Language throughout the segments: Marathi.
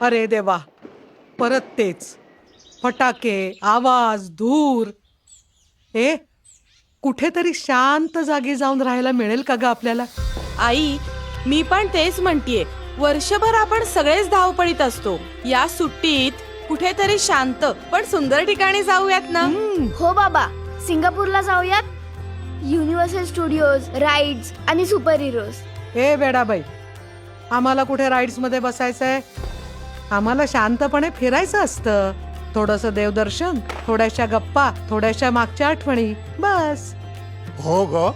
अरे देवा, परत तेच फटाके, आवाज, धूर. कुठेतरी शांत जागी जाऊन राहायला मिळेल का ग आपल्याला? आई, मी पण तेच म्हणतीये. वर्षभर आपण सगळेच धावपळीत असतो. या सुट्टीत कुठेतरी शांत पण सुंदर ठिकाणी जाऊयात ना. हो बाबा, सिंगापूरला जाऊयात. युनिव्हर्सल स्टुडिओज, राईड्स आणि सुपर हिरोज. हे बेडाबाई, आम्हाला कुठे राईड्स मध्ये बसायचंय? आम्हाला शांतपणे फिरायचं असतं. थोडंसं देवदर्शन, थोड्याशा गप्पा, थोड्याशा मागच्या आठवणी, बस. हो ग,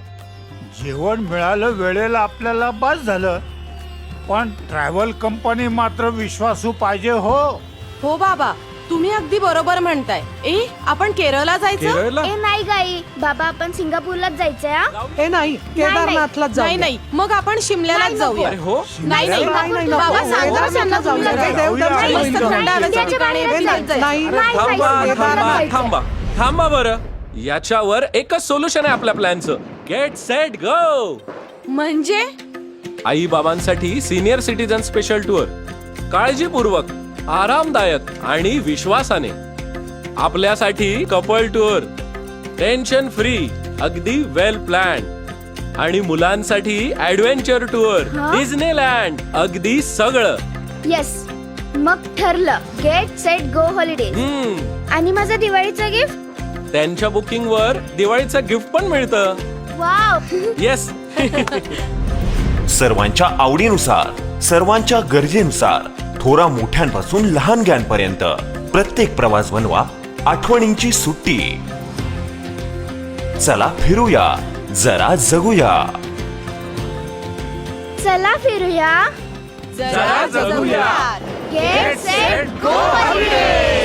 जेवण मिळालं वेळेला आपल्याला बस झालं. पण ट्रॅव्हल कंपनी मात्र विश्वासू पाहिजे. हो बाबा, तुम्ही अगदी बरोबर म्हणताय. आपण केरळला जायचं? नाही गाई, बाबा आपण सिंगापूरलाच जायचंय. हे नाही, केदारनाथलाच जाऊ. नाही, मग आपण शिमल्यालाच जाऊया. नाही बाबा, सांगू त्यांना थांबा बरं. याच्यावर एकच सोल्युशन आहे आपल्या प्लॅनचं. गेट सेट गो. म्हणजे आई बाबांसाठी सिनियर सिटीजन स्पेशल टूर, काळजीपूर्वक, आरामदायक आणि विश्वासाने. आपल्यासाठी कपल टूर, टेन्शन फ्री, अगदी वेल प्लॅन. आणि मुलांसाठी ऍडव्हेंचर टूर, डिझनीलँड, अगदी सगळं. येस, मग ठरलं. Gate set go holiday. आणि माझं दिवाळीचं गिफ्ट? त्यांच्या बुकिंग वर दिवाळीचं गिफ्ट पण मिळतं. वाव. येस. सर्वांच्या आवडीनुसार, सर्वांच्या गरजेनुसार, थोरा मोठ्यांपासून लहानग्यांपर्यंत प्रत्येक प्रवास बनवा आठवणींची सुट्टी. चला फिरूया, जरा जगूया. चला फिरूया, जरा जगूया. Get set go holiday.